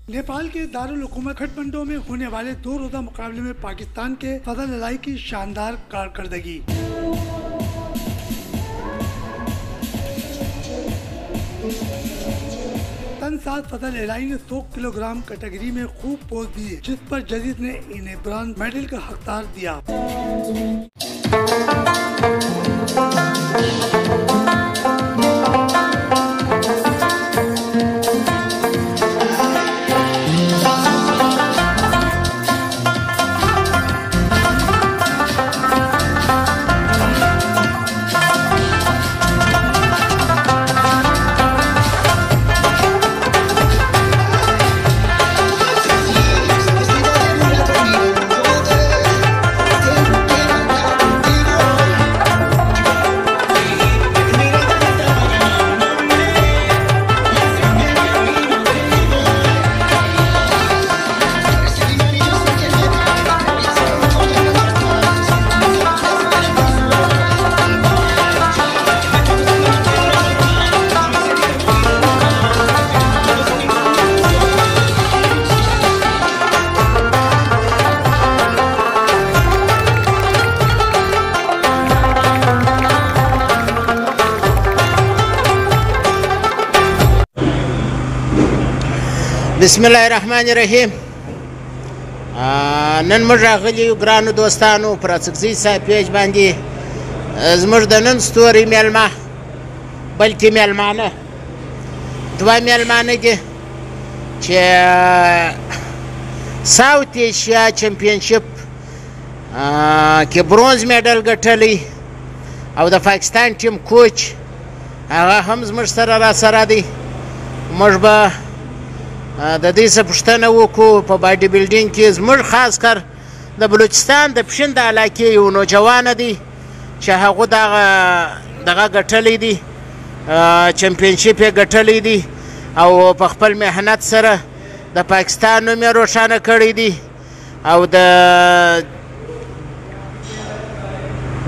नेपाल के दारुल हुकूमत खटमंडो में होने वाले 2 रोजा मुकाबले में पाकिस्तान के फजल अलाई की शानदार कारकर्दगी। तनसाज फजल अलाई ने 100 किलोग्राम कैटेगरी में खूब पोज दिए, जिस पर जजीद ने इन्हें ब्रॉन्ज मेडल का हकदार दिया। बिस्मिल्लाहिर्रहमानिर्रहीम। नन मोږ راغلي یو ګرانو دوستانو پر اڅکزي صاحب پیج باندې زموږ د نن ستوري میلمه بلکې میلمانه دوه میلمانه دي چې ساوت ایشیا چمپینشپ کې برونز میډل ګټلی او د پاکستان ټیم کوچ هغه هم زموږ سره را سره دی. موږ به د دې څه پوښتنه وکړو په باډي بلډینګ کې زموږ خاص کر د بلوچستان د پښین د علاقې یو نوجوانه دی چې هغه دغه ګټلی دی، چمپینشپ یې ګټلی دی او په خپل محنت سره د پاکستان نوم یې روښانه کړی دی او د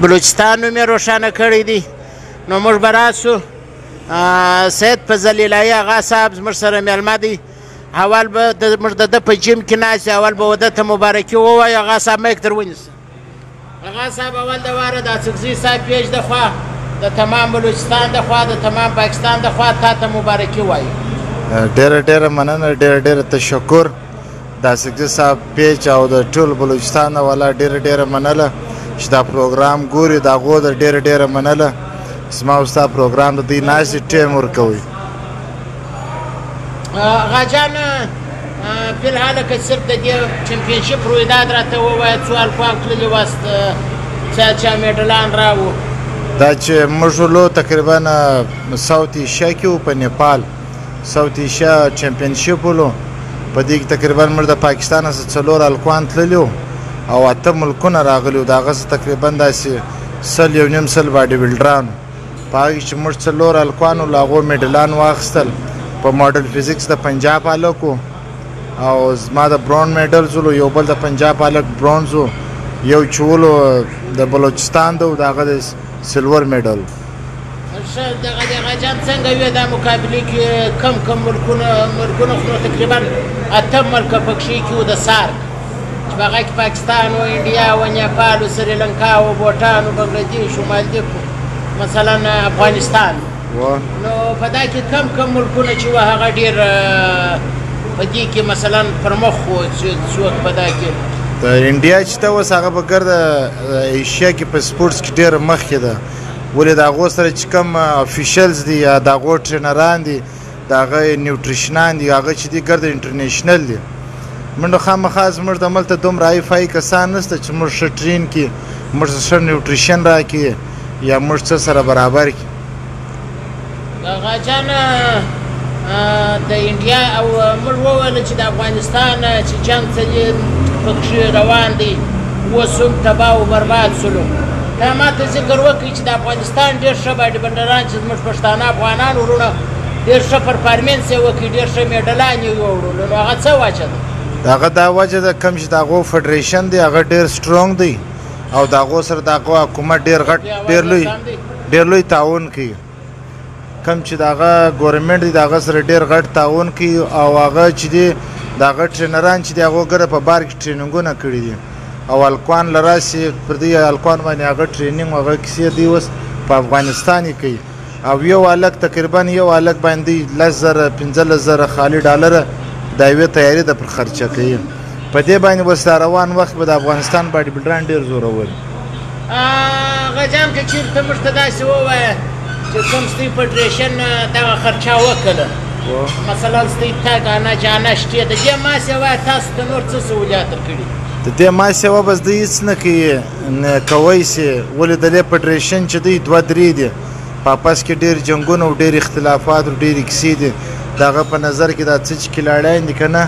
بلوچستان نوم یې روښانه کړی دی. نو موږ به راسو سید فضل الهی آغا صاحب زموږ سره میلمه دی. اول به موږ د ده په جیم کې ناست یو، اول به وده ته مبارکي ووایو. آغا صاحب میک در ونیسه. آغا صاحب اول د واره د اڅکزي صاحب پیج د خوا د تمام بلوچستان د خوا د تمام پاکستان د خوا تا ته مبارکي وایو. ډېره ډېره مننه، ډېره تشکر د اڅکزي صاحب پیج او د ټول بلوچستان نه والا ډېره مننه چې دا پروګرام ګوري، د هغو د ډېره مننه. زما او ستا پروګرام د دوی ناستې ټیم ورکوي. آغا جان فی الحال که صرف د دې چمپینشپ رویداد راته ووایه څو الفاظ تللي واست چا میډلان راوړو؟ دا چې موږ ولو تقریبا ساوت ایشیا کې وو، په نیپال ساوت ایشیا چمپینشپ ولو. په دې کې تقریبا موږ د پاکستان څخه 4 الکوان تللي وو او 8 ملکونه راغلي وو. د هغه څخه تقریبا داسې 100 باډي بلډران په هغې چې موږ 4 الکوان وو، له هغو میډلان واخیستل. په ماډل فزیکس د پنجاب هلک و او زما د برون میډلز ولو، یو بل د پنجاب هلک برونز و، یو چې ولو د بلوچستان د و، د هغه د سلور میډل. ښه دغه جان څنګه وې دا مقابلې کې کم ملکونه خو تقریبا 8 ملکه پکښې کې و د سارک چې په هغه کې پاکستان و، انډیا و، نیپال و، سریلنکا و، بوټان و، بنګلادیش و، مالدیف مثلا افغانستان. نو په دا کې کم ملکونه چې وه هغه ډېر په دې کې مثلا پرمخ و څوک په دا کې د انډیا چې ته اوس هغه به ګرده ایشیا کې په سپورټس کې ډېره مخکې ده، ولې د هغو سره چې کوم افیشلز دي یا د هغو ټرینران دي، د هغه نیوټریشنان دي، هغه چې دي ګرده انټرنیشنل دي. موږ خامخا زموږ د ملته دومره هایفای کسان نشته چې موږ ښه ټرین کړي، موږ ښه نیوټریشن راکړي یا موږ څه سره برابر کړي. آغا جان د انډیا او موږ وویل چې د افغانستان چې جنګ څه پکښې روان دی اوس هم تباه و برباد سلو. دا ما ته ذکر وکړي چې د افغانستان ډېر ښه باډي بنډران چې زموږ پښتانه افغانان ورونه ډېر ښه پرفارمنس یې وکړي، ډېر ښه میډلان یې یوړلو. نو هغه څه وجه ده؟ د هغه دا وجه ده کوم چې د هغو فدریشن دی هغه ډېر سټرونګ دی او د هغو سره د هغو حکومت ډېر غټ ډېر لوی تعاون کوي. کوم چې د هغه ګورنمنټ دی د هغه سره ډېر غټ تعاون کوي او هغه چې دی د هغه ټرینران چې دي هغو ګره په بار کې ټریننګونه کړي دي او الکوان له راسې پر دې الکوان باندې هغه ټریننګ هغه کیسې دی اوس په افغانستان کې کوي او یو هلک تقریبا یو هلک باندې 10,000 خالي ډالره د یوې تیاري د پر خرچه کوي په دې باندې اوس روان وخت به د افغانستان باډي بلډران ډېر زورور غجام که چېرته موږ ته داسې ووایه چې کوم ستوی فدرېشن دغه خرچه وکړه مثلا ستوی تګ انه جانه شتې د دې ما سیوا تاسو ته نور څه سهولیات درکړي د دې ما سیوا بس دوی هېڅ نه کوي نه کوی سي ولې د دې فدرېشن چې دی 2-3 دي په آپس کې ډېر جنګونه او ډېر اختلافات او ډېرې کیسې دي د هغه په نظر کې دا څه چې کلاړیان دي که نه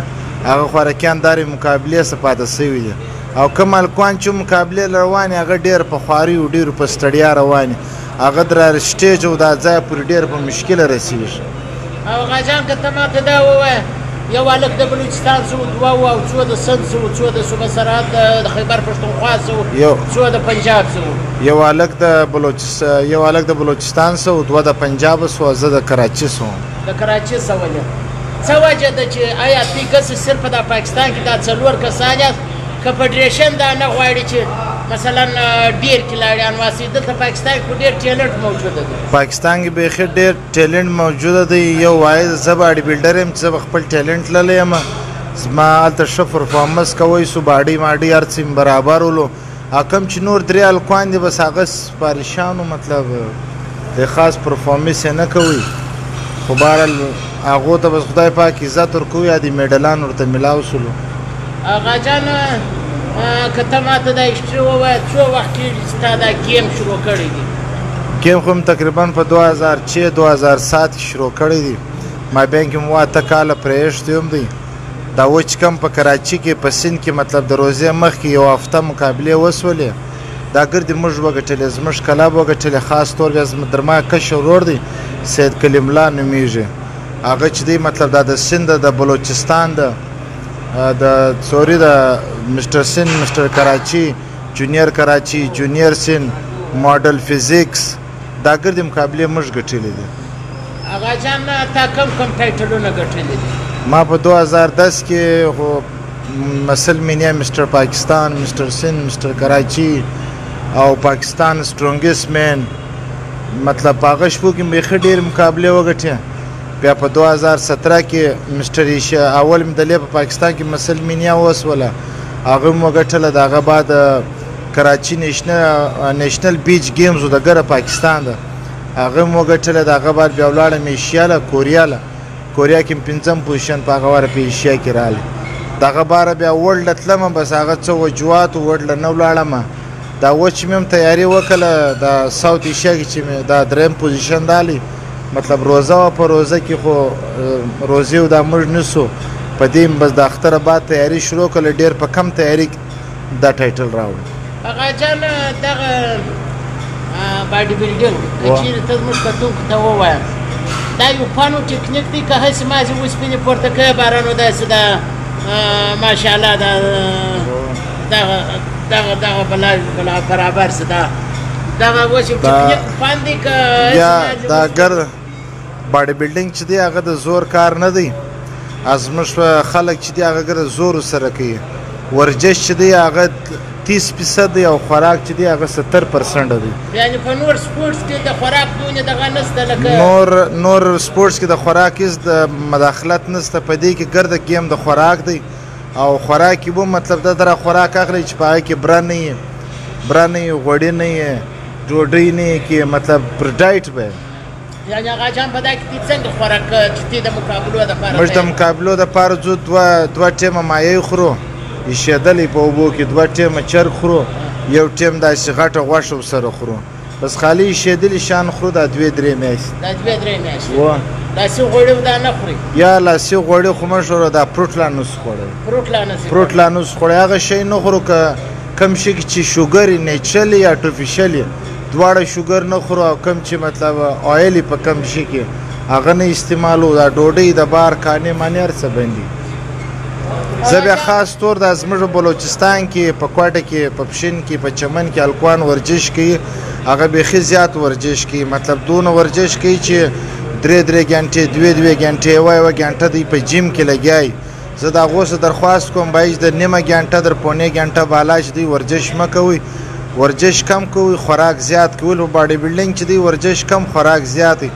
هغه خوارکیان دارې مقابلې څه پاته سوي دي او کوم هلکوان چې مقابلې روانې هغه ډېر په خواري او ډېرو په ستړیا روانې هغه د سټیج او دا ځای پورې ډېر په مشکله رسېږي او غاجان که ته ماته دا ووایه یو هلک د بلوچستان څه و 2 او 2 د سند څه و 2 د صوبه سرحد د خیبر پښتونخوا څه و 2 د پنجاب څه و یو هلک د بلوچستان څه و 2 د پنجاب څه و زه د کراچي څه وم د کراچي څه ولې څه وجه ده چې آیا تی کسې صرف د پاکستان کې دا 4 کسان یاست که فدرېشن دا نه غواړي چې مثلا ډېر کلاړیان واسي دلته پاکستان کې ډېر ټیلنټ موجوده دی پاکستان کې بیخي ډېر ټیلنټ موجوده دی یو وایي زه باډي بلډر یم چې زه به خپل ټیلنټ للی یم زما هلته ښه پرفارمنس کوی سو باډي ماډي هر څه برابر ولو کوم چې نور 3 هلکوان دي بس هغه سپارشانو مطلب د خاص پرفارمنس یې نه کوي خو بهرحال هغو ته بس خدای پاک عزت ورکوي یا د میډلان ورته میلاو سولو غاجان که ته ماته دا هسټري ووایه څو وخت کېږي چې تا دا ګیم شروع کړی دی ګیم خو م تقریبا په 2006-2007 کې شروع کړی دی مابین کې مو 8 کاله پرې ایښتی هم دی دا و چې کوم په کراچي کې په سیند کې مطلب د روزې مخکې یو هفته مقابلې وسولې دا ګردې موږ وګټلې زموږ کلب وګټلې خاص طور بیا در ما کشر ورور دی سید کلیم الله نومیږي هغه چې دی مطلب دا د سیند د بلوچستان د سوري د مستر سین مستر کراچي جونیئر کراچي جونیئر سین ماډل فزیکس دا ګردې مقابلې موږ ګټلې دي غاجان تا کوم ټایټلونه ګټلي دي ما په 2010 کې خو مسل مینیا مستر پاکستان مستر سین مستر کراچي او پاکستان سټرونګست مین مطلب په هغه شپو کې بیخي ډېر مقابلې وګټې بیا په 2017 کې مستر ایشا اول مدلې په پاکستان کې مسل مینیا وسوله هغه مو ګټله د هغه بعد کراچي نیشنل بیچ گیمز د ګره پاکستان ده هغه مو ګټله د هغه بعد بیا ولاړم ایشیا له کوریا کې پنځم پوزیشن په هغه واره په ایشیا کې راغلی دغه باره بیا ورلډ تلمه بس هغه څه وجوهات ورلډ نه ولاړمه دا و چې مې هم تیاري وکړله د ساوت ایشیا کې چې مې دا 3م پوزیشن رالی مطلب روزه وه په روزه کې خو روزې و دا موږ نسو په دې بس د اختره بعد تیاري شروع کړله ډېر په کم تیاري دا ټایټل راوړ غاجان دغه باډي بلډینګ که چېرې ته زموږ کتونکو ته ووایم دا یو فن او ټکنیک دی که هسې مازې اوسپنې پورته کوې باران و داسې دا ماشاءالله دغه بلا برابر څه دغه اوس یو ټکنیک فن دی که یا دا ګر باډي بلډینګ چې دی هغه د زور کار نه دی زموږ خلک چې دی هغه ګره زور سره کوي ورزش چې دی هغه 30% دی او خوراک چې دی هغه 70% دی یعنی په نور سپورټس کې د خوراک دونه دغه نشته لکه نور سپورټس کې د خوراک هیڅ د مداخلت نشته په دې کې ګرده گیم د خوراک دی او خوراک به مطلب د دره خوراک اخلي چې په هغه کې برانه غوړي نه ډوډۍ نه کې مطلب پر ډایټ به یعنی هغه جام په دا کې څنګه خوراک چې د مقابلو لپاره موږ د مقابلو لپاره ځو دوه ټیمه مایع خورو ایشېدلې په اوبو کې 2 ټیمه چرګ خورو یو ټیم داسې غټه غوښه ورسره خورو بس خالي ایشېدلې شان خورو دا 2-3 میاشتې لاسي غوړي دا نه خوري یا لاسي غوړي خو موږ ورو دا پروټلانوس خوړی پروټلانوس خوړی هغه شی نه خورو که کم شي چې شوګر یې نیچرلي یا ارټیفیشل یې دواړه شوګر نه خورو او کم چې مطلب آیل په کم شي کې هغه نه استعمالو دا ډوډۍ د بار کانې مانې هر څه بندي زه بیا خاص طور د زموږ بلوچستان کې په کوټه کې په پښین کې په چمن کې هلکوان ورزش کوي هغه بیخي زیات ورزش کوي مطلب دونه ورزش کوي چې 3 غنټې 2 غنټې یوه غنټه دی په جیم کې لګیایي زه د هغو څه درخواست کوم باید د نیمه ګنټه در پونې ګنټه بالا چې دوی ورزش مه کوئ ورزش کم کوئ خوراک زیات کوئ په باډي بلډینګ چې دوی ورزش کم خوراک زیات وي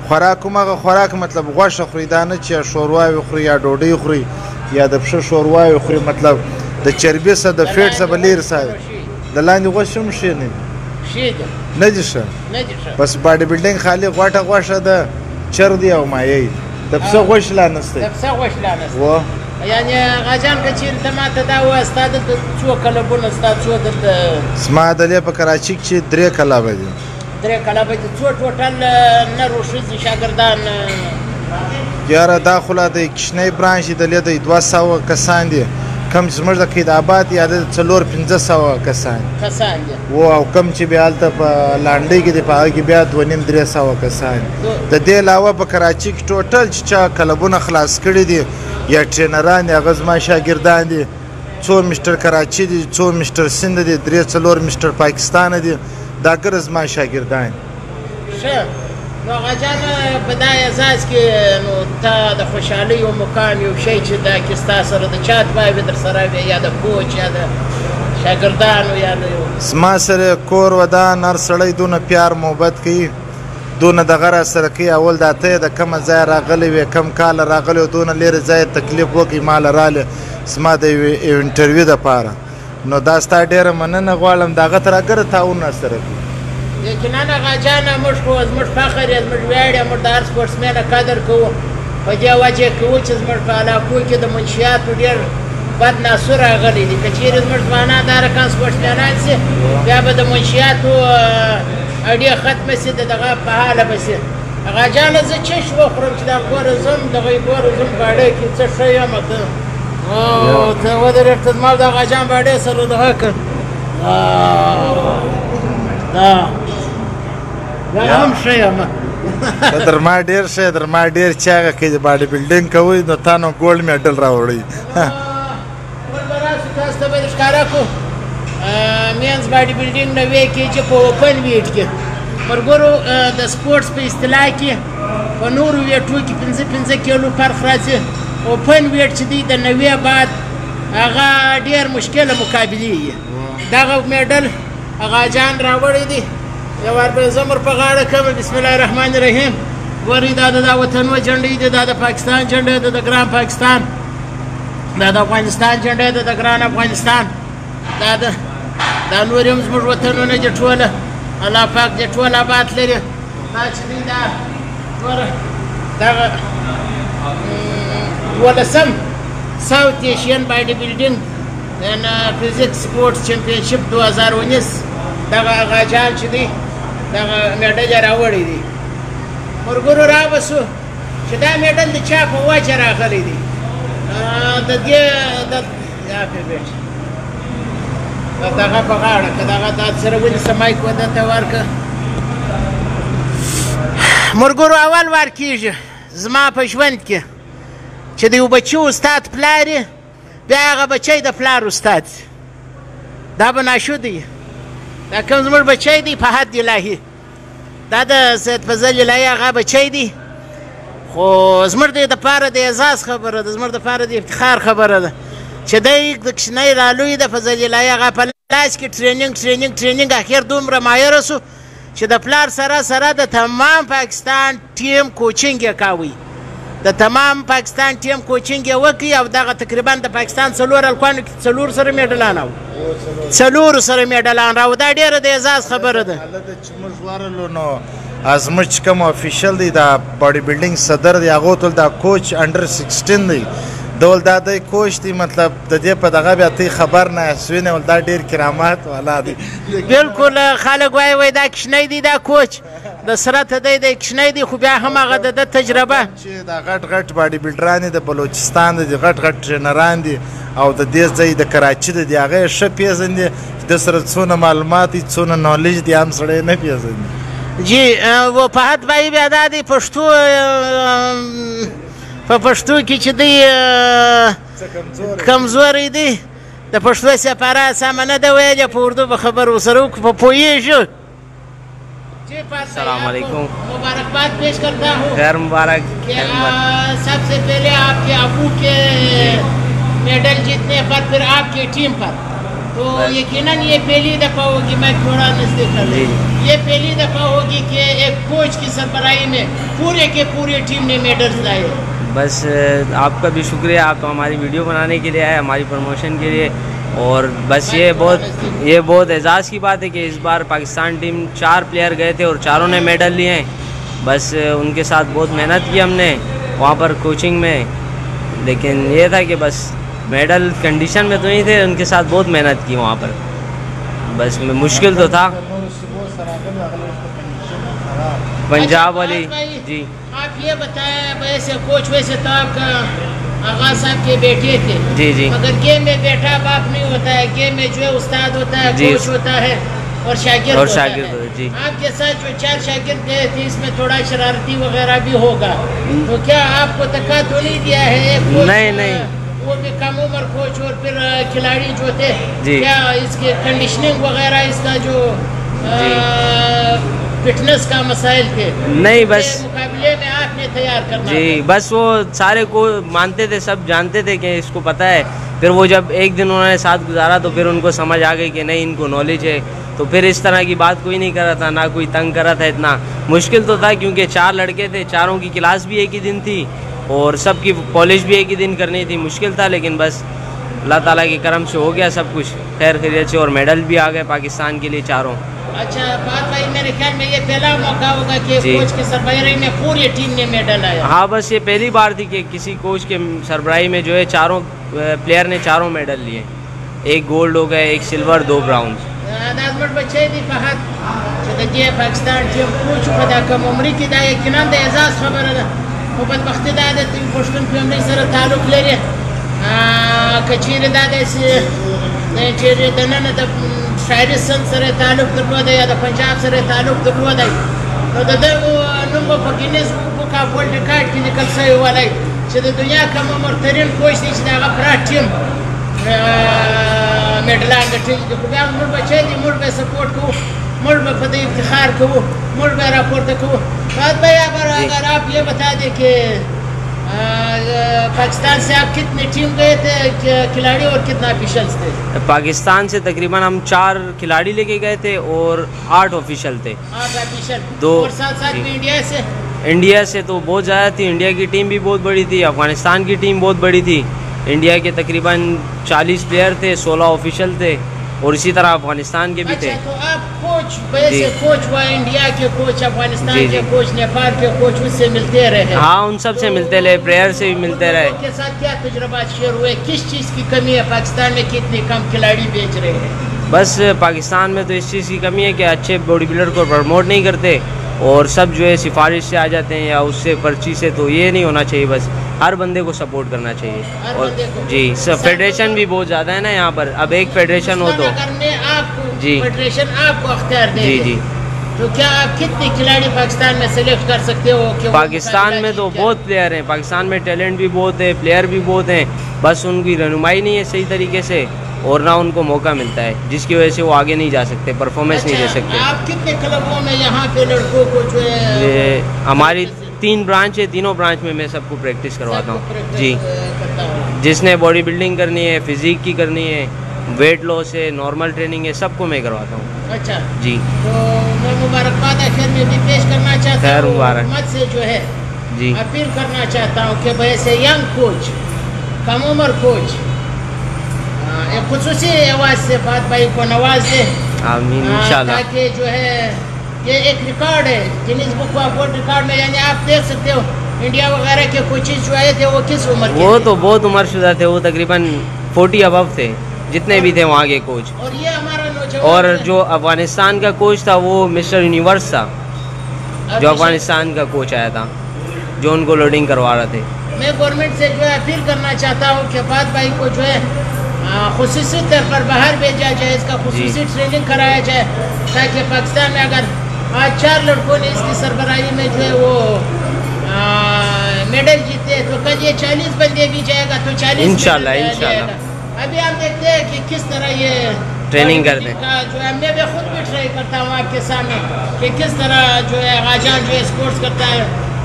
خوراک همغه خوراک مطلب غوښه خوري دا نه چې شورواوې خوري یا ډوډۍ خوري یا د پښه شورواوې خوري مطلب د چربي څخه د فیټ څخه به لرې ساتي د لاندې غوښې هم ښې نه دي نه دي ښه بس باډي بلډینګ خالي غوښه ده چرب دی او مایع د پسه غوښه لا نشته و یعنی غاجان که چیرې ته ماته دا ووایه ستا دلته څو کلبونه ستا څو دلته زما دلې په کراچي کې چې 3 کلبه دي 3 کلبه دي څو ټوټل نر و ښځې شاګردان یاره دا خو لا د کشنۍ برانچ دي دلې د 200 کسان دي کم چې زموږ د قیدآباد یا د 400-500 کسان دي او کم چې بیا هلته په لانډۍ کې دي په هغه کې بیا 200-300 کسان د دې علاوه په کراچي کې ټوټل چې چا کلبونه خلاص کړي دي یا ټرینران دي هغه زما شاګردان دي 2 مشتر کراچي دي 2 مشتر سند دي 3-4 مشتر پاکستان دي دا ګر زما شاګردان ښه نو غاجان په دا احساس کې نو ته د خوشحالۍ او مقام یو شی چې دا کې ستا سره د چا اتباع وي در سره وي یا د کوچ یا د شاګردانو یا د زما سره کور ودان هر سړی دونه پیار محبت کوي دونه دغه را سره کوي اول دا ته د کومه ځای راغلی وې کم کاله راغلی دونه لرې ځای تکلیف وکړي ماله رالی زما د یو انټرویو دپاره نو دا ستا ډېره مننه غواړم د هغه تر اګره تعاون راسره کوي یقینا غاجانه موږ خو زموږ فخر یې زموږ ویاړ یې موږ د هر سپورټسمینه قدر کوو په دې وجه کوو چې زموږ په علاقو کې د منشیاتو ډېر بد ناسور راغلی دي که چیرې زموږ ځوانان دا رقم سپورټسمینان سي بیا به د منشیاتو اړیه ختمه سي د دغه په حاله به سي غاجانه زه چش وخورم چې دا ګوره ځم دغه ګوره ځم باډۍ کې څه ښه یم ته ته ودرېږ ته زما د غاجان باډۍ سره دغه کړ هم ښه یم در ما ډېر ښه در ما ډېر چې هغه کې باډي بلډینګ کوئ نو تا نو ګولډ میډل راوړئ بل به راسو تاسو ته به دې ښکاره کړو مینز باډي بلډینګ نه وی کې چې په اوپن ویټ کې ملګرو د سپورټس په اصطلاح کې په نورو ویټو کې 5 کیلو فرق راځي اوپن ویټ چې دی د 90 بعد هغه ډېر مشکله مقابلې یي دغه میډل غاجان راوړی دی یو وار به زمر په غاړه کړم بسم الله الرحمن الرحیم ګورئ دا د وطنو جنډې دي دا د پاکستان جنډې ده د ګران پاکستان دا د افغانستان جنډې ده د ګران افغانستان دا نور هم زموږ وطنونه دي ټوله الله پاک دې ټول آباد لري دا چې دی دا دغه 12م ساوت ایشین باډي بلډینګ and physics sports championship 2019 دغه غاجان چې دی دغه میډل یې راوړی دی ملګرو رابسو چې دا میډل د چا په وجه راغلی دی د دې یا پیبېټ دغه په غاړه که دغه دا سره ونیسه مایک ودته ورکړه ملګرو اول وار کېږي زما په ژوند کې چې د یو بچي استاد پلار یې بیا هغه بچی د پلار استاد دا به ناشودی دا کوم زموږ بچی دی په حد الهي دا د سید فضل الهي هغه بچی دی خو زموږ د دپاره د اعزاز خبره ده زموږ دپاره د افتخار خبره ده چې دی د کشنۍ رالوی د فضل الهي هغه په لاس کې ټریننګ اخر دومره مایره سو چې د پلار سره د تمام پاکستان ټیم کوچینګ یې کاوی د تمام پاکستان ټیم کوچینګ یې وکړي او دغه تقریبا د پاکستان 4 الکوانو کې 4 سره میډلان او 4 سره میډلان راو دا ډېره د اعزاز خبره ده چې موږ ورلو نو زموږ چې کوم افیشل دی دا باډي بلډینګ صدر دی هغه ټول دا کوچ انډر 16 دی دول دا دی کوچ دی مطلب د دې په دغه بیا ته خبر نه سوینه ول دا ډېر کرامات والا دی بالکل خلک وای دا کشنۍ دی دا کوچ د سره ته دی د کشنۍ دی خو بیا هم هغه د تجربه چې دا غټ باډي بلډران د بلوچستان د غټ ټرینران دي او د دې ځای د کراچي د هغه ښه پیژندي د سره څونه معلومات څونه نالج دی هم سره نه پیژندي جی و په حد باندې بیا دا دی پښتو په پښتو کې چې دی کمزوري دی د پښتو سپاره سم نه دی ویلی په اردو به خبر ورسره وکړو په پوهېږو अस्सलाम वालेकुम। मुबारकबाद पेश करता हूँ। खैर मुबारक। सबसे पहले आपके अबू के मेडल जीतने पर फिर आपकी टीम पर, तो यकीनन ये पहली दफ़ा होगी, मैं थोड़ा नज़दीक कर लूँ, ये पहली दफ़ा होगी कि एक कोच की सरबराही में पूरे के पूरी टीम ने मेडल्स लाए। बस आपका भी शुक्रिया, आप तो हमारी वीडियो बनाने के लिए आए, हमारी प्रमोशन के लिए। और बस ये बहुत एजाज़ की बात है कि इस बार पाकिस्तान टीम 4 प्लेयर गए थे और चारों ने मेडल लिए हैं। बस उनके साथ बहुत मेहनत की हमने वहाँ पर कोचिंग में, लेकिन ये था कि बस मेडल कंडीशन में तो नहीं थे, उनके साथ बहुत मेहनत की वहाँ पर। बस मुश्किल तो था। पंजाब वाली जी। आप ये बताएं, वैसे कोच वैसे तो आपका आगा साहब के बेटे थे जी जी, मगर गेम में बेटा बाप नहीं होता है, गेम में जो है उस्ताद होता है, कोच होता है और शागिर्द होता है। जी। आपके साथ जो 4 शागिर्द गए थे इसमें थोड़ा शरारती वगैरह भी होगा, तो क्या आपको धक्का तो नहीं दिया है? नहीं, वो भी कम उम्र कोच और फिर खिलाड़ी जो थे, क्या इसके कंडीशनिंग वगैरह इसका जो फिटनेस का मसाइल थे नहीं, बस मुकाबले में आपने तैयार करना जी, बस वो सारे को मानते थे, सब जानते थे कि इसको पता है। फिर वो जब एक दिन उन्होंने साथ गुजारा तो फिर उनको समझ आ गई कि नहीं, इनको नॉलेज है। तो फिर इस तरह की बात कोई नहीं कर रहा था, ना कोई तंग कर रहा था। इतना मुश्किल तो था क्योंकि 4 लड़के थे, चारों की क्लास भी एक ही दिन थी और सबकी पॉलिश भी एक ही दिन करनी थी। मुश्किल था, लेकिन बस अल्लाह ताला के करम से हो गया सब कुछ खैर खैरियत से, और मेडल भी आ गए पाकिस्तान के लिए चारों। अच्छा बात भाई, मेरे ख्याल में ये पहला मौका होगा कि कोच की सरबराही में पूरी टीम ने मेडल आया। हाँ, बस ये पहली बार थी कि किसी कोच के सरबराही में जो है चारों प्लेयर ने चारों मेडल लिए। 1 गोल्ड हो गए, 1 सिल्वर, 2 ब्राउन। नाज़मत बच्चे दी फहद जे पाकिस्तान टीम कोच पता कम उम्र की दा यकीनन द एजाज खबर है, वो बदबख्ती दा द टीम पोस्टन फैमिली सर ताल्लुक लरي कचीर दा द से चेरे दनन द शायरी सन सर ताल्लुक दरवदा या द पंजाब सर ताल्लुक दरवदा, नو د نوم په ګینیز بک اف ورلد ریکارډ کې لیکل شوی ولای چې د دنیا کوم عمرترین کوچ دی چې د هغه پرا ټیم मेडलान ګټلي دي. خو بیا موږ بچی دي، موږ به سپورټ کوو، موږ به په دې افتخار کوو، موږ به راپورته کوو. بعد بھائی اگر آپ یہ بتا دیں کہ पाकिस्तान से आप कितने टीम गए थे खिलाड़ी और कितना ऑफिशियल्स थे? पाकिस्तान से तकरीबन हम 4 खिलाड़ी लेके गए थे और 8 ऑफिशियल थे। 8 ऑफिशियल, 2 और साथ में इंडिया से तो बहुत ज़्यादा थी। इंडिया की टीम भी बहुत बड़ी थी, अफगानिस्तान की टीम बहुत बड़ी थी। इंडिया के तकरीबन 40 प्लेयर थे, 16 ऑफिशियल थे और इसी तरह अफगानिस्तान के भी थे। अच्छा, तो आप कोच वैसे कोच हुआ, इंडिया के कोच, अफगानिस्तान के कोच, नेपाल के कोच, उससे मिलते रहे? हाँ, उन सब से मिलते रहे, प्लेयर से भी मिलते रहे। उनके साथ क्या तजुर्बा शेयर हुए? किस चीज़ की कमी है पाकिस्तान में, कितने कम खिलाड़ी बेच रहे हैं? बस पाकिस्तान में तो इस चीज़ की कमी है कि अच्छे बॉडी बिल्डर को प्रमोट नहीं करते और सब जो है सिफारिश से आ जाते हैं या उससे पर्ची से। तो ये नहीं होना चाहिए, बस हर बंदे को सपोर्ट करना चाहिए। और जी, सब फेडरेशन भी बहुत ज़्यादा है ना यहाँ पर। अब एक फेडरेशन हो तो जी फेडरेशन आपको अख्तियार दे जी, तो क्या आप कितने खिलाड़ी पाकिस्तान में सेलेक्ट कर सकते हो? पाकिस्तान में तो बहुत प्लेयर हैं, पाकिस्तान में टैलेंट भी बहुत है, प्लेयर भी बहुत हैं, बस उनकी रहनुमाई नहीं है सही तरीके से और ना उनको मौका मिलता है, जिसकी वजह से वो आगे नहीं जा सकते, परफॉर्मेंस नहीं दे सकते। आप कितने क्लबों में यहाँ पे लड़कों को जो है? हमारी 3 ब्रांच है, तीनों ब्रांच में मैं सबको प्रैक्टिस करवाता हूँ जी। जिसने बॉडी बिल्डिंग करनी है, फिजिक की करनी है, वेट लॉस है, नॉर्मल ट्रेनिंग है, सबको मैं करवाता हूँ। अच्छा जी, तो मैं मुबारकबाद आखिर में भी पेश करना चाहता हूँ, हुकूमत से जो है जी अपील करना चाहता हूँ कि वैसे यंग कोच, कम उम्र कोच, एक खुसूसी आवाज़ से बात भाई को नवाज दे, आमीन इंशाल्लाह। ताकि जो है ये एक रिकॉर्ड है Guinness book of world record में, यानी आप देख सकते हो इंडिया वगैरह के कोचेज जो आए थे वो किस उम्र के? वो तो बहुत उम्र शुदा थे, वो तकरीबन 40 अबव थे जितने भी थे वहाँ के कोच। और ये हमारा और जो अफगानिस्तान का कोच था वो मिस्टर यूनिवर्स था, जो अफगानिस्तान का कोच आया था, जो उनको लोडिंग करवा रहे थे। मैं गवर्नमेंट से जो है अपील करना चाहता हूँ कि फात भाई को जो है खुसूसी तौर पर बाहर भेजा जाए, इसका खुसूसी ट्रेनिंग कराया जाए, ताकि पाकिस्तान में अगर आज 4 लड़कों ने इसकी सरबराही में जो है वो मेडल जीते तो कल ये 40 बंदे भी जाएगा तो 40 इंशाल्लाह। अभी हम देखते हैं कि किस तरह ये ट्रेनिंग करते हैं। जो है मैं भी खुद भी ट्राई करता हूँ आपके सामने कि किस तरह जो है गाजान जो है स्पोर्ट्स करता है,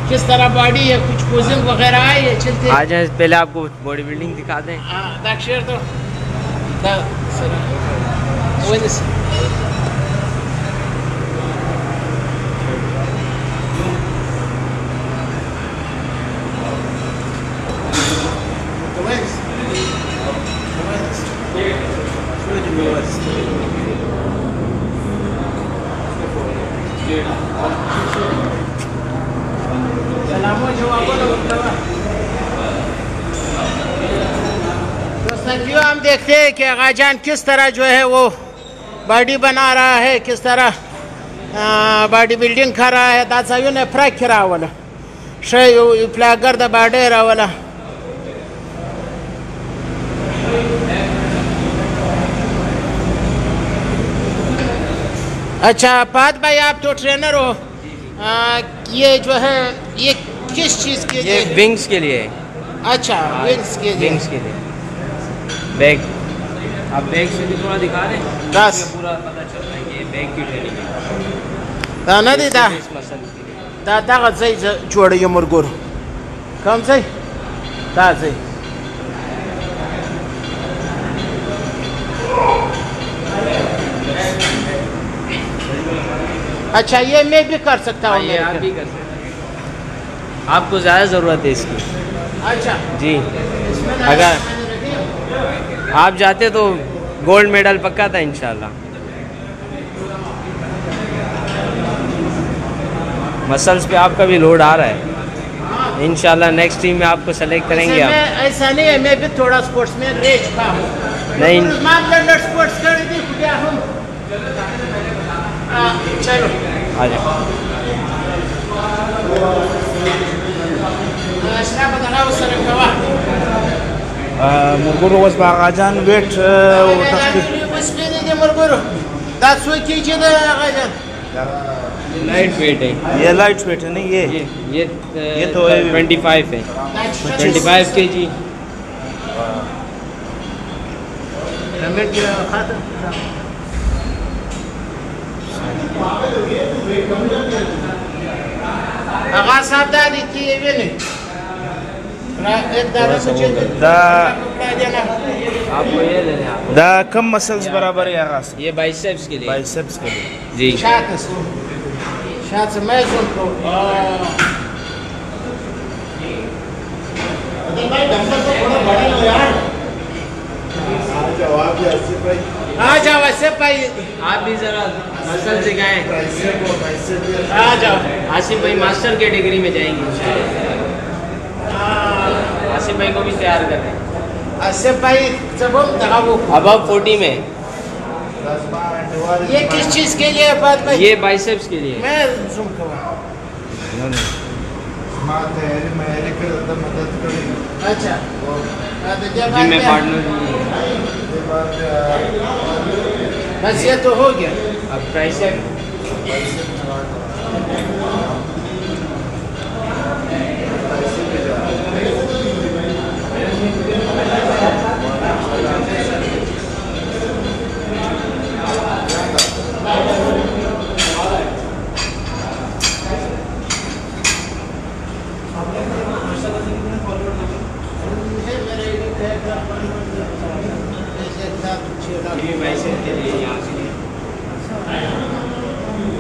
किस तरह बॉडी है, कुछ पोजिंग वगैरह है चलते। आ जाए पहले आपको बॉडी बिल्डिंग दिखा दें। दाक्षर तो साथियों हम देखते हैं कि गाजान किस तरह जो है वो बॉडी बना रहा है, किस तरह बॉडी बिल्डिंग कर रहा है। दासायु ने फ्रैक करा वाला शे फ्लैगर द बॉडी रहा वाला। अच्छा पाद भाई आप तो ट्रेनर हो, ये जो है ये किस चीज़ के लिए? ये विंग्स के लिए। अच्छा विंग्स के लिए। विंग्स के लिए बैग, आप बैग से भी थोड़ा दिखा दें, बस पूरा पता चल रहा है कि ये बैग की ट्रेनिंग है। दाना दी दा इस मसल के लिए दा गज़ई जोड़ ये मुर्गुर कम सही दा सही। अच्छा ये मैं भी कर सकता हूँ? ये आप भी कर सकते हैं, आपको ज़्यादा ज़रूरत है इसकी। अच्छा जी, अगर आप जाते तो गोल्ड मेडल पक्का था इंशाल्लाह। मसल्स पे आपका भी लोड आ रहा है, इंशाल्लाह नेक्स्ट टीम में आपको सेलेक्ट करेंगे आप। ऐसा नहीं है, मैं भी थोड़ा स्पोर्ट्स में रेज का हूँ। नहीं स्पोर्ट्स कर दी क्या हम। चलो आ जाओ। मुर्गुर was Bagajan weight light weight है, ये लाइट वेट है नहीं ये तो 25 है, 25 kg। आगा साहब दादी की ये नहीं आपको ये लेने आप दा कम मसल्स बराबर है आगाज ये बाइसेप्स के लिए। बाइसेप्स के लिए जी शायद मैं सुन आ जाओ वैसे भाई, आप भी जरा मसल सिखाएं। आ जाओ आसिफ भाई मास्टर कैटेगरी में जाएंगे, आसिफ भाई को भी तैयार कर रहे हैं। आसिफ भाई जब हम दगाबो अब 40 में ये किस चीज़ के लिए बात भाई? ये बाइसेप्स के लिए। मैं जूम करूँ। अच्छा जिम में पार्टनर बस ये तो हो गया। अब ट्राइसेप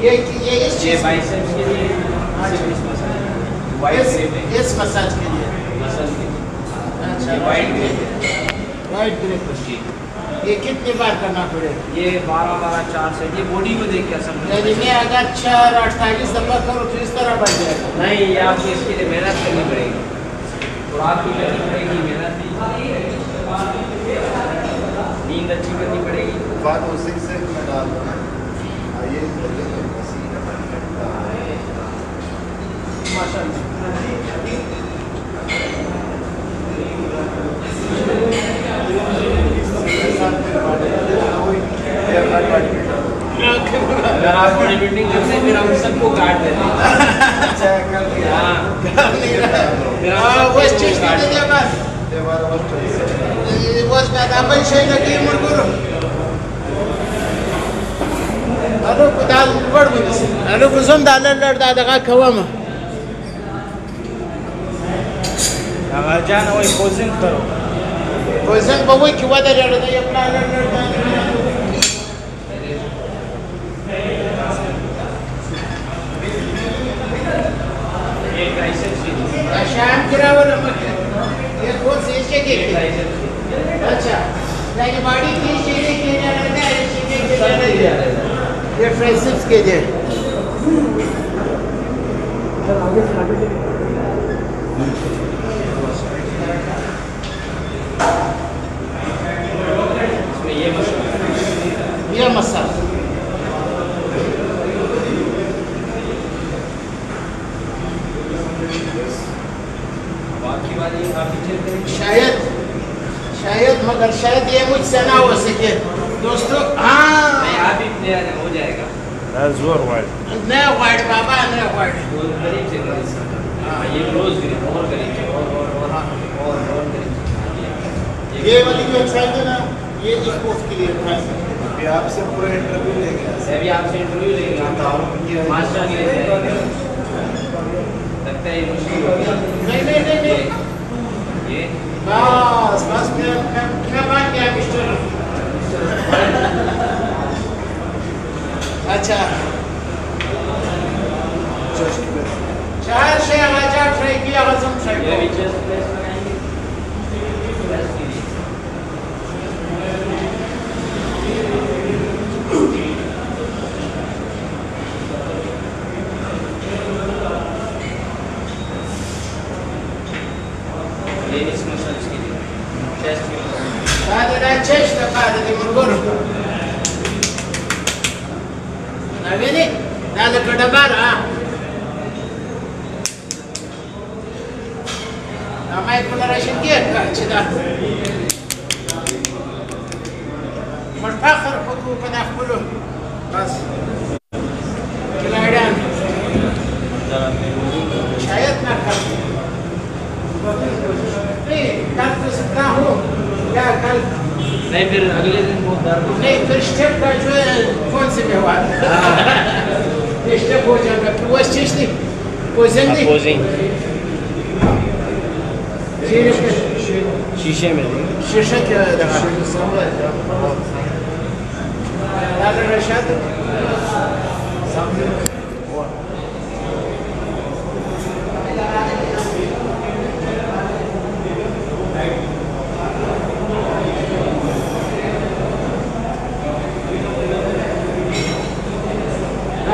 ये इस चीज़ बाइसेप्स के लिए, इस मसाज के लिए। अच्छा वाइट ग्रेप ये कितनी बार करना पड़ेगा? ये 12 4 से ये बॉडी को देख के असर। यदि मैं अगर 4 48 दफा करूँ तो इस तरह बढ़ जाएगा? नहीं, ये आपको इसके लिए मेहनत करनी पड़ेगी और आपकी करनी पड़ेगी मेहनत, नींद अच्छी करनी पड़ेगी। बात उसी से मैं डाल दूँ अगर आप बॉडी बिल्डिंग करते हैं फिर हम सबको काट देते हैं। الو کو دا ور ونیسه الو کو زم دا لړ دا دغه کوم هغه جان وای پوزینګ کرو پوزینګ به وای چې ودا لړ دا یو پلان لړ شام کراوله مکه یہ کون سی جگہ کی اچھا لائک باڈی کی شیرے کے لیے رہتا ہے شیرے کے لیے یہ فرینسپس کے لیے یہ مسئلہ शायद मगर शायद ये मुझसे ना हो सके दोस्तों हाँ आप ही प्लेयर है हो जाएगा زور وايد नया वाइड बाबा नया वाइड करीब से हाँ ये क्लोज करीब और करीब और करीब ये वाली जो एक्सरसाइज है ना ये स्पोर्ट्स के लिए अभी आपसे पूरा इंटरव्यू लेंगे अभी आपसे इंटरव्यू लेंगे मास्टर के लिए लगता है ये मुश्किल होगा नहीं ये बस मैं बात क्या मिस्टर अच्छा चार से आजा ट्राई किया हजम ट्राई ये भी चेस्ट प्रेस बनाएंगे प्रेस के लिए लेडीज मसल्स के लिए चेस्ट के लिए هذا chest هذا اللي مرغور نبيني هذا كدبار ما يكون راشد كيف كذا مش آخر حقوق نأخذه بس كلايدان شايد نأخذ नहीं कल तो सकता हूँ क्या कल नहीं फिर अगले दिन बहुत दर्द नहीं फिर स्टेप का जो है कौन से में हुआ स्टेप हो जाएगा फिर वो चीज नहीं पोजिंग नहीं पोजिंग शीशे में शीशे के दगा هذا الرشاد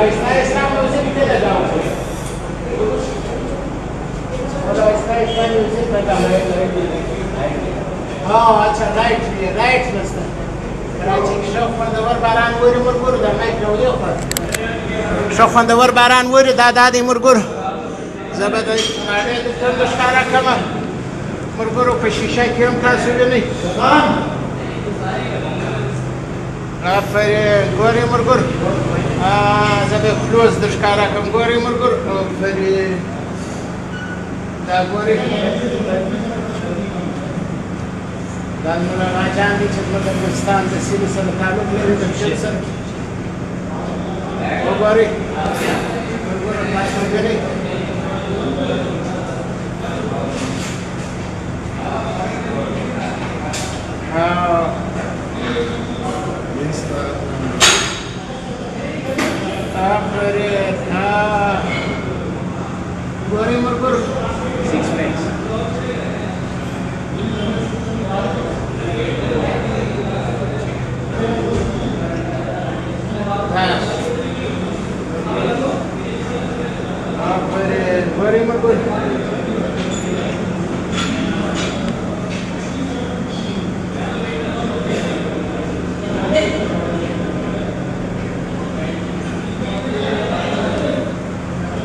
ऐसा म्यूजिक पे लगाओ और ऐसा म्यूजिक पे लगाओ हाँ अच्छा राइट मस्त कराची شوف خواندور باران وری مرګور دا مایک راوړو شوف خواندور باران وری دا دادی مرګور زبد ماړه د څنګه ښکارا کما مرګور په شیشه کې هم تاسو وینئ آفرین ګوري مرګور زبد کلوز د ښکارا کم ګوري مرګور آفرین دا ګوري دا مولا راجان دي چې د افغانستان د سیمې سره تعلق لري د شي سره وګورئ وګورئ تاسو ګورئ آفرین ګورئ مرګور 6 packs very good.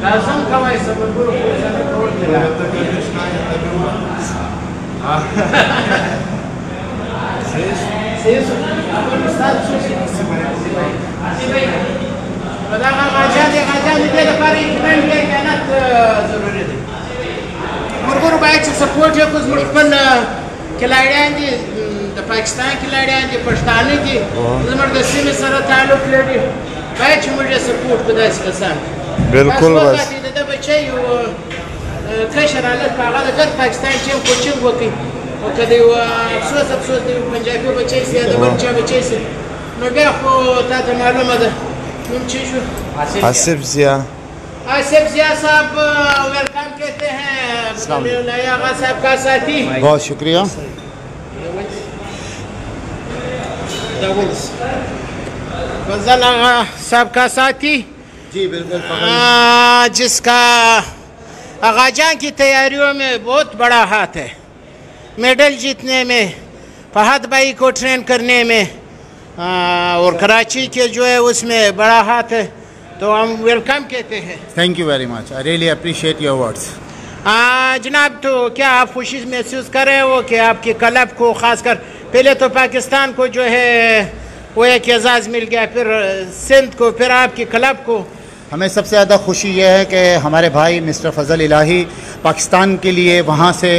Lazım kavaysa bu grubu sana koydular. Siz Afghanistan دا غاجان دې لپاره ایکوپمنټ کې کنه ضروري دي مرګورو باید چې سپورټ یو کوم خپل کلاړیان دي د پاکستان کلاړیان دي پښتانه دي زموږ د سیمې سره تعلق لري باید چې موږ یې سپورټ کړو داسې کسان بالکل بس د ده بچی یو کشر هلک په هغه د ګرد پاکستان ټیم کوچینګ وکړي او که د یو افسوس د یو پنجابي بچی سي یا د بل چا بچی سي نو بیا خو تا ته معلومه ده نوم چې شو آصف ضیا آصف ضیا صاحب ویلکم کہتے ہیں فضل آغا صاحب کا ساتھی बहुत शुक्रिया फजल आगा साहब का साथी जी बिल्कुल जिसका आगाजान की तैयारियों में बहुत बड़ा हाथ है मेडल जीतने में फहद भाई को ट्रेन करने में और कराची के जो है उसमें बड़ा हाथ है तो हम वेलकम कहते हैं thank you very much I really appreciate your words जनाब तो क्या आप खुशी महसूस कर रहे हो कि आपके क्लब को खासकर पहले तो पाकिस्तान को जो है वो एक एजाज़ मिल गया फिर सिंध को फिर आपके क्लब को हमें सबसे ज़्यादा खुशी ये है कि हमारे भाई मिस्टर फजल इलाही पाकिस्तान के लिए वहाँ से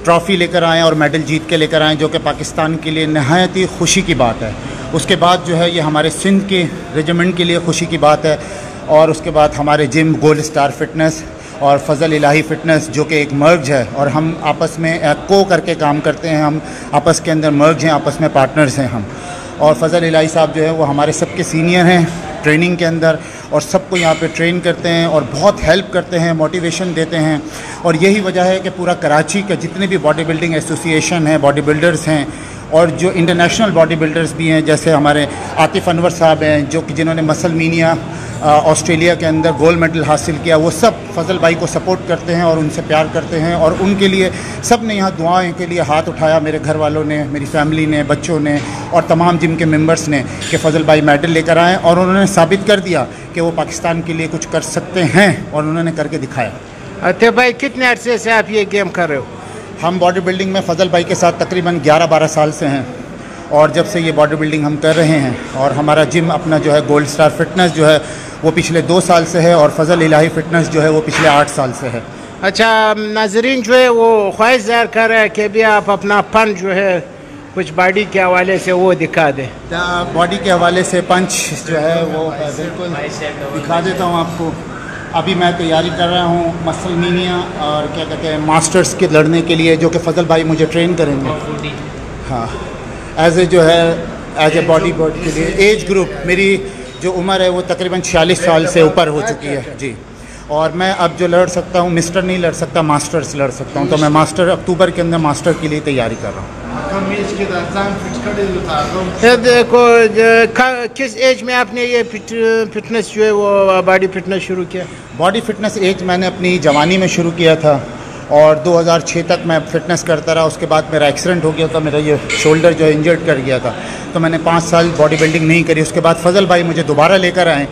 ट्रॉफ़ी लेकर आएँ और मेडल जीत के लेकर आएँ जो कि पाकिस्तान के लिए नहायत ही खुशी की बात है। उसके बाद जो है ये हमारे सिंध के रेजिमेंट के लिए खुशी की बात है और उसके बाद हमारे जिम गोल्ड स्टार फिटनेस और फजल इलाही फ़िटनेस जो कि एक मर्ज है और हम आपस में को करके काम करते हैं, हम आपस के अंदर मर्ज हैं, आपस में पार्टनर्स हैं हम। और फजल इलाही साहब जो है वो हमारे सबके सीनियर हैं ट्रेनिंग के अंदर और सबको यहाँ पे ट्रेन करते हैं और बहुत हेल्प करते हैं, मोटिवेशन देते हैं और यही वजह है कि पूरा कराची का जितने भी बॉडी बिल्डिंग एसोसिएशन है, बॉडी बिल्डर्स हैं और जो इंटरनेशनल बॉडी बिल्डर्स भी हैं जैसे हमारे आतिफ अनवर साहब हैं जो कि जिन्होंने मसलमीनिया ऑस्ट्रेलिया के अंदर गोल्ड मेडल हासिल किया, वो सब फजल भाई को सपोर्ट करते हैं और उनसे प्यार करते हैं और उनके लिए सब ने यहाँ दुआएं के लिए हाथ उठाया, मेरे घर वालों ने, मेरी फैमिली ने, बच्चों ने और तमाम जिम के मेंबर्स ने कि फजल भाई मेडल लेकर आए और उन्होंने साबित कर दिया कि वो पाकिस्तान के लिए कुछ कर सकते हैं और उन्होंने करके दिखाया। अतः भाई कितने अरसे से आप ये गेम कर रहे हो? हम बॉडी बिल्डिंग में फजल भाई के साथ तकरीबन 11-12 साल से हैं और जब से ये बॉडी बिल्डिंग हम कर रहे हैं और हमारा जिम अपना जो है गोल्ड स्टार फिटनेस जो है वो पिछले 2 साल से है और फजल इलाही फ़िटनेस जो है वो पिछले 8 साल से है। अच्छा नाजरीन जो है वो ख्वाहिश ज़ाहिर कर रहा है कि भी आप अपना फन जो है कुछ बॉडी के हवाले से वो दिखा दें। बॉडी के हवाले से पंच जो है वो बिल्कुल दिखा देता हूँ आपको। अभी मैं तैयारी कर रहा हूँ मसलमीनिया और क्या कहते हैं मास्टर्स के लड़ने के लिए जो कि फजल भाई मुझे ट्रेन करेंगे। हाँ एज ए जो है एज ए बॉडी के लिए एज ग्रुप मेरी जो उम्र है वो तकरीबन 46 साल से ऊपर हो चुकी है जी और मैं अब जो लड़ सकता हूँ मिस्टर नहीं लड़ सकता मास्टर्स लड़ सकता हूँ तो मैं मास्टर अक्टूबर के अंदर मास्टर के लिए तैयारी कर रहा हूँ। देखो किस एज में आपने ये फिटनेस जो है वो बॉडी फिटनेस शुरू किया? बॉडी फिटनेस एज मैंने अपनी जवानी में शुरू किया था और 2006 तक मैं फ़िटनेस करता रहा। उसके बाद मेरा एक्सीडेंट हो गया था, मेरा ये शोल्डर जो इंजर्ड कर गया था तो मैंने 5 साल बॉडी बिल्डिंग नहीं करी। उसके बाद फजल भाई मुझे दोबारा लेकर आए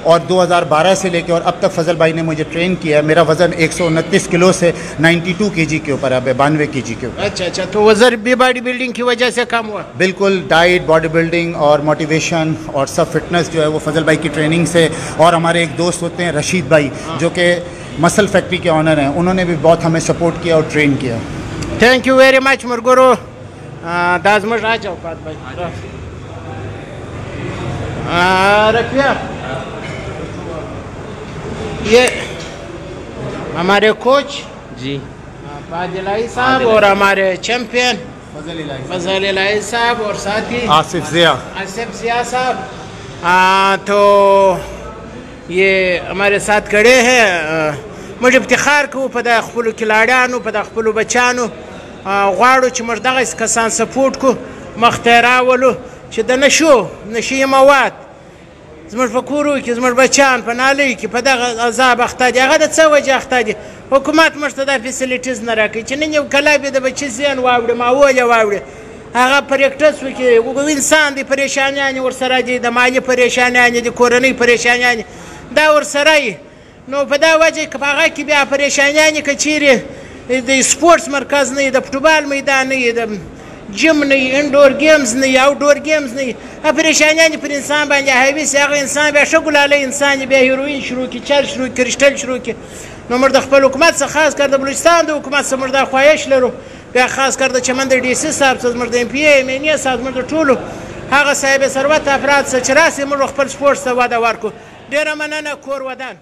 और 2012 से लेकर और अब तक फजल भाई ने मुझे ट्रेन किया। मेरा वज़न 129 किलो से 92 केजी के ऊपर है, 92 केजी के ऊपर। अच्छा तो वज़न भी बॉडी बिल्डिंग की वजह से कम हुआ? बिल्कुल डाइट, बॉडी बिल्डिंग और मोटिवेशन और सब फिटनेस जो है वो फजल भाई की ट्रेनिंग से। और हमारे एक दोस्त होते हैं रशीद भाई जो कि मसल फैक्ट्री के ऑनर हैं, उन्होंने भी बहुत हमें सपोर्ट किया और ट्रेन किया। थैंक यू वेरी मच मुरगुरु दाजमश आ जाओ भाई रखिए। ये हमारे कोच जी फजल इलाही साहब और हमारे चैंपियन फजल इलाही साहब और साथी आसिफ ज़िया साहब। तो ये हमारे साथ खड़े हैं। मुझे इफ्तिखार को पता खपलू खिलाड़ियानू पता खपलू बच्चानू غواړو چې موږ دغه کسان سپورټ کو مخته راولو چې د نشي مواد زموږ په کورو کې زموږ بچیان په نالۍ کې په دغه عذاب اخته دي. هغه د څه وجې اخته دي؟ حکومت موږ ته دا فیسیلیټیز نه راکوي چې نن یو کلاب یې د بچي زیان واوړي ماحول یې واوړي هغه پریکټس وکړي. انسان دی پریشانیان ورسره دي، د مالي پریشانیان دي، کورنۍ پریشانیان دا ورسره یي. نو په دا وجه که په هغه کې بیا پریشانیانې که چیرې د سپورټس مرکز نه وي، د فوټبال میدان نه وي، د جم نه وي، انډور ګیمز نه وي، آوټډور ګیمز نه وي، هغه پریشانیانې پر انسان باندې حاوي سي. هغه انسان بیا ښه ګلالی انسان بیا هیروین شروع کړي، چرس شروع کړي، کرسټل شروع کړي. نو موږ د خپل حکومت څخه خاص کر د بلوچستان د حکومت څخه موږ دا خواهش لرو، بیا خاص کر د چمن د ډي سي صاحب څخه زموږ د ایم پی ای ایم این اے صاحب زموږ د ټولو هغه صاحب ثروت افراد څه چې راسي موږ خپل سپورټس ته وده ورکړو. ډېره مننه. کور ودان.